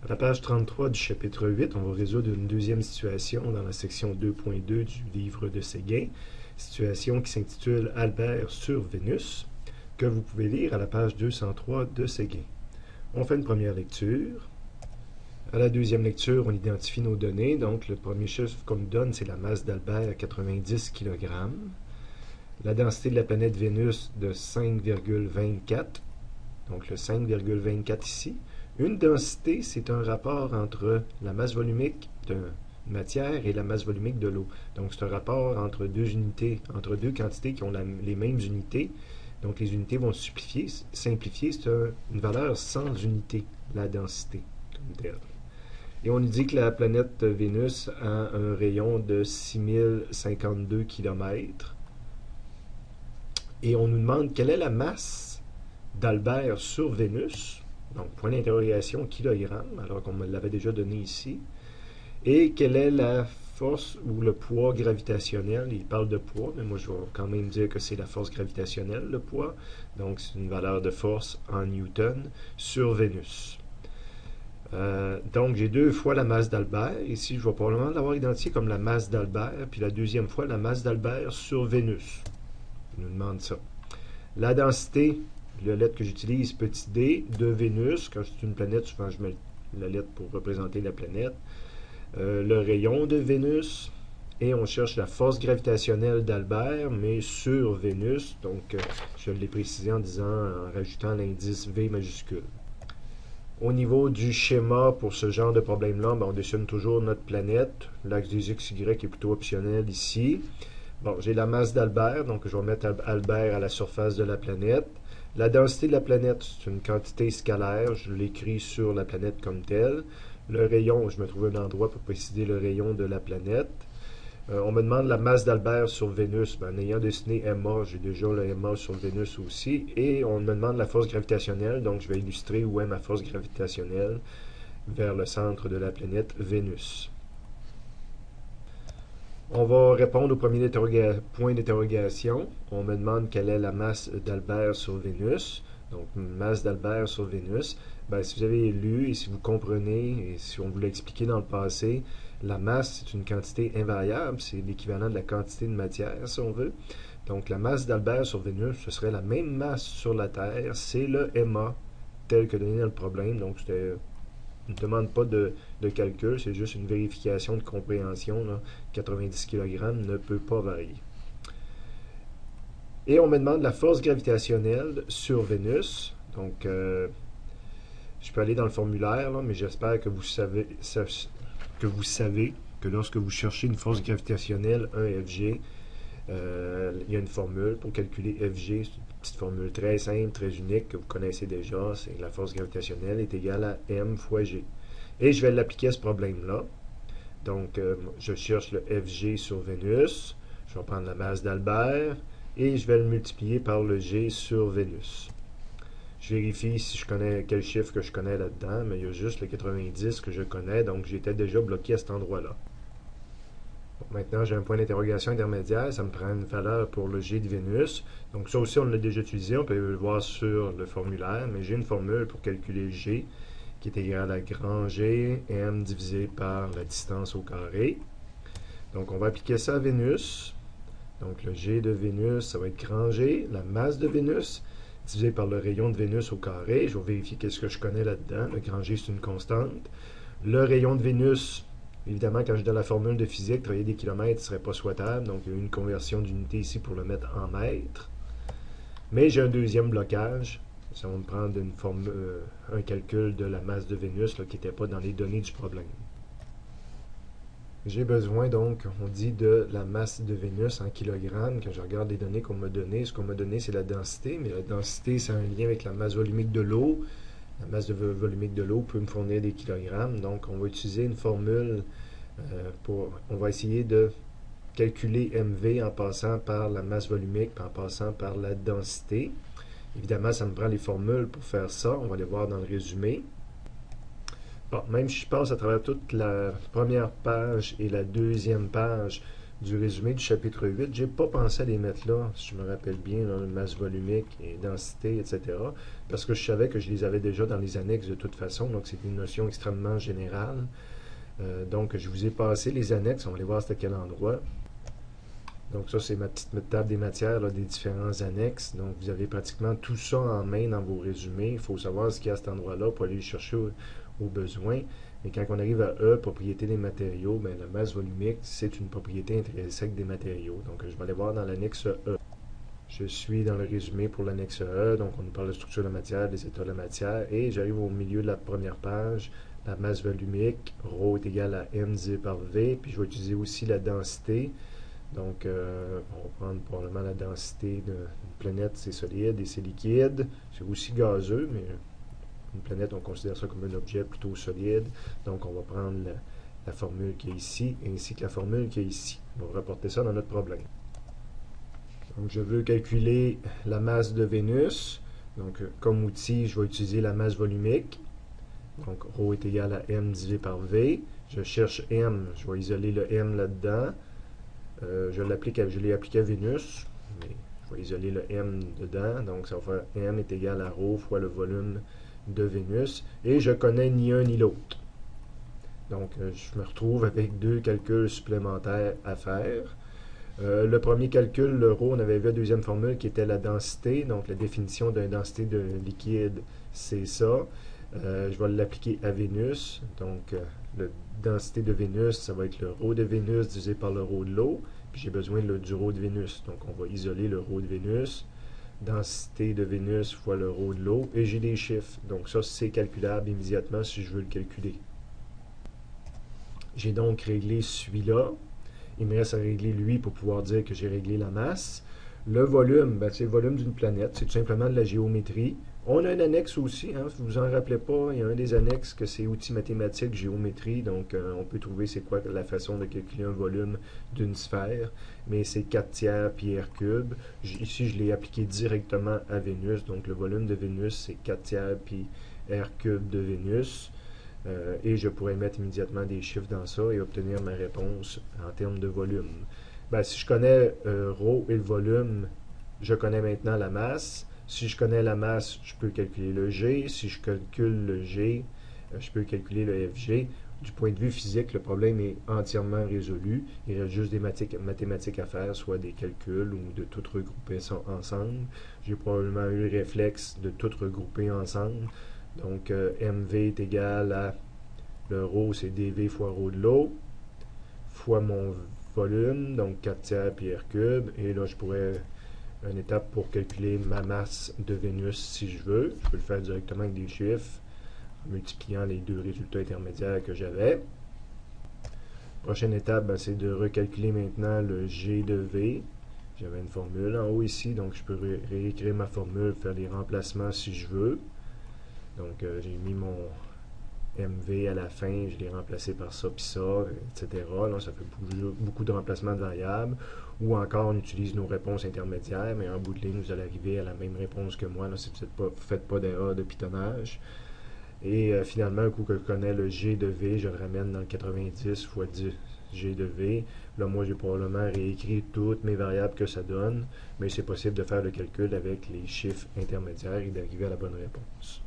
À la page 33 du chapitre 8, on va résoudre une deuxième situation dans la section 2.2 du livre de Séguin, situation qui s'intitule Albert sur Vénus, que vous pouvez lire à la page 203 de Séguin. On fait une première lecture. À la deuxième lecture, on identifie nos données. Donc, le premier chiffre qu'on nous donne, c'est la masse d'Albert à 90 kg. La densité de la planète Vénus de 5,24. Donc, le 5,24 ici. Une densité, c'est un rapport entre la masse volumique de matière et la masse volumique de l'eau. Donc, c'est un rapport entre deux unités, entre deux quantités qui ont les mêmes unités. Donc, les unités vont simplifier. C'est une valeur sans unité, la densité, comme telle. Et on nous dit que la planète Vénus a un rayon de 6052 km. Et on nous demande quelle est la masse d'Albert sur Vénus. Donc, point d'interrogation, kilogramme, alors qu'on me l'avait déjà donné ici. Et quelle est la force ou le poids gravitationnel? Il parle de poids, mais moi je vais quand même dire que c'est la force gravitationnelle, le poids. Donc, c'est une valeur de force en newton sur Vénus. Donc, j'ai deux fois la masse d'Albert. Ici, je vais probablement l'avoir identifié comme la masse d'Albert, puis la deuxième fois, la masse d'Albert sur Vénus. Il nous demande ça. La densité, la lettre que j'utilise, petit d, de Vénus. Quand c'est une planète, souvent je mets la lettre pour représenter la planète. Le rayon de Vénus. Et on cherche la force gravitationnelle d'Albert, mais sur Vénus. Donc, je l'ai précisé en disant, en rajoutant l'indice V majuscule. Au niveau du schéma pour ce genre de problème-là, on dessine toujours notre planète. L'axe des XY est plutôt optionnel ici. Bon, j'ai la masse d'Albert, donc je vais mettre Albert à la surface de la planète. La densité de la planète, c'est une quantité scalaire, je l'écris sur la planète comme telle. Le rayon, je me trouve un endroit pour préciser le rayon de la planète. On me demande la masse d'Albert sur Vénus. En ayant dessiné MA, j'ai déjà le MA sur Vénus aussi. Et on me demande la force gravitationnelle, donc je vais illustrer où est ma force gravitationnelle vers le centre de la planète Vénus. On va répondre au premier point d'interrogation. On me demande quelle est la masse d'Albert sur Vénus. Donc, masse d'Albert sur Vénus. Si vous avez lu et si vous comprenez, et si on vous l'a expliqué dans le passé, la masse, c'est une quantité invariable. C'est l'équivalent de la quantité de matière, si on veut. Donc, la masse d'Albert sur Vénus, ce serait la même masse sur la Terre. C'est le MA, tel que donné dans le problème. Donc, c'était... ne demande pas de calcul, c'est juste une vérification de compréhension. Là. 90 kg ne peut pas varier. Et on me demande la force gravitationnelle sur Vénus. Donc, je peux aller dans le formulaire, là, mais j'espère que vous savez que lorsque vous cherchez une force gravitationnelle, 1 Fg, il y a une formule pour calculer Fg. C'est une petite formule très simple, très unique, que vous connaissez déjà. C'est que la force gravitationnelle est égale à m fois g. Et je vais l'appliquer à ce problème-là. Donc, je cherche le Fg sur Vénus. Je vais prendre la masse d'Albert et je vais le multiplier par le g sur Vénus. Je vérifie si je connais quel chiffre que je connais là-dedans, mais il y a juste le 90 que je connais, donc j'étais déjà bloqué à cet endroit-là. Maintenant, j'ai un point d'interrogation intermédiaire. Ça me prend une valeur pour le G de Vénus. Donc, ça aussi, on l'a déjà utilisé. On peut le voir sur le formulaire. Mais j'ai une formule pour calculer le G qui est égal à grand G, M divisé par la distance au carré. Donc, on va appliquer ça à Vénus. Donc, le G de Vénus, ça va être grand G, la masse de Vénus, divisé par le rayon de Vénus au carré. Je vais vérifier qu'est-ce que je connais là-dedans. Le grand G, c'est une constante. Le rayon de Vénus, évidemment, quand je donne la formule de physique, travailler des kilomètres ne serait pas souhaitable. Donc, il y a une conversion d'unité ici pour le mettre en mètres. Mais j'ai un deuxième blocage. Ça va me prendre un calcul de la masse de Vénus là, qui n'était pas dans les données du problème. J'ai besoin, donc, on dit de la masse de Vénus en kilogrammes. Quand je regarde les données qu'on m'a données, ce qu'on m'a donné, c'est la densité. Mais la densité, c'est un lien avec la masse volumique de l'eau. La masse volumique de l'eau peut me fournir des kilogrammes. Donc, on va utiliser une formule on va essayer de calculer MV en passant par la masse volumique et en passant par la densité. Évidemment, ça me prend les formules pour faire ça. On va les voir dans le résumé. Bon, même si je passe à travers toute la première page et la deuxième page du résumé du chapitre 8. J'ai pas pensé à les mettre là, si je me rappelle bien, là, masse volumique et densité, etc. Parce que je savais que je les avais déjà dans les annexes de toute façon, donc c'est une notion extrêmement générale. Donc je vous ai passé les annexes, on va aller voir c'était quel endroit. Donc ça, c'est ma petite table des matières, là, des différents annexes. Donc vous avez pratiquement tout ça en main dans vos résumés. Il faut savoir ce qu'il y a à cet endroit-là pour aller le chercher au besoin. Et quand on arrive à E, propriété des matériaux, ben, la masse volumique, c'est une propriété intrinsèque des matériaux. Donc je vais aller voir dans l'annexe E. Je suis dans le résumé pour l'annexe E, donc on nous parle de structure de la matière, des états de la matière, et j'arrive au milieu de la première page, la masse volumique, ρ est égal à m divisé par v, puis je vais utiliser aussi la densité. Donc, on va prendre probablement la densité d'une planète, c'est solide et c'est liquide. C'est aussi gazeux, mais une planète, on considère ça comme un objet plutôt solide. Donc, on va prendre la formule qui est ici, ainsi que la formule qui est ici. On va rapporter ça dans notre problème. Donc, je veux calculer la masse de Vénus. Donc, comme outil, je vais utiliser la masse volumique. Donc, ρ est égal à m divisé par v. Je cherche m, je vais isoler le m là-dedans. Je l'ai appliqué à Vénus, mais je vais isoler le m dedans, donc ça va faire m est égal à ρ fois le volume de Vénus, et je connais ni un ni l'autre. Donc je me retrouve avec deux calculs supplémentaires à faire. Le premier calcul, le ρ, on avait vu la deuxième formule qui était la densité, donc la définition d'une densité de liquide, c'est ça. Je vais l'appliquer à Vénus, donc la densité de Vénus, ça va être le ρ de Vénus divisé par le ρ de l'eau, puis j'ai besoin du ρ de Vénus, donc on va isoler le ρ de Vénus, densité de Vénus fois le ρ de l'eau, et j'ai des chiffres, donc ça c'est calculable immédiatement si je veux le calculer. J'ai donc réglé celui-là, il me reste à régler lui pour pouvoir dire que j'ai réglé la masse. Le volume, ben, c'est le volume d'une planète, c'est tout simplement de la géométrie. On a un annexe aussi, hein, si vous vous en rappelez pas, il y a un des annexes que c'est outils mathématiques, géométrie, donc on peut trouver c'est quoi la façon de calculer un volume d'une sphère, mais c'est 4 tiers pi r cube. Ici, je l'ai appliqué directement à Vénus, donc le volume de Vénus, c'est 4 tiers pi r cube de Vénus, et je pourrais mettre immédiatement des chiffres dans ça et obtenir ma réponse en termes de volume. Ben, si je connais ρ et le volume, je connais maintenant la masse. Si je connais la masse, je peux calculer le G. Si je calcule le G, je peux calculer le FG. Du point de vue physique, le problème est entièrement résolu. Il reste juste des mathématiques à faire, soit des calculs ou de tout regrouper ça ensemble. J'ai probablement eu le réflexe de tout regrouper ensemble. Donc, MV est égal à le ρ, c'est dV fois ρ de l'eau, fois mon volume, donc 4 tiers pi r cube. Et là, je pourrais une étape pour calculer ma masse de Vénus si je veux. Je peux le faire directement avec des chiffres, en multipliant les deux résultats intermédiaires que j'avais. Prochaine étape, ben, c'est de recalculer maintenant le G de V. J'avais une formule en haut ici, donc je peux réécrire ma formule, faire les remplacements si je veux. Donc j'ai mis mon MV à la fin, je l'ai remplacé par ça puis ça, etc. Là, ça fait beaucoup de remplacements de variables. Ou encore, on utilise nos réponses intermédiaires, mais en bout de ligne, vous allez arriver à la même réponse que moi, là, si vous ne faites pas d'erreur de pitonnage. Et finalement, un coup que je connais le G de V, je le ramène dans le 90 fois 10 G de V. Là, moi, j'ai probablement réécrit toutes mes variables que ça donne, mais c'est possible de faire le calcul avec les chiffres intermédiaires et d'arriver à la bonne réponse.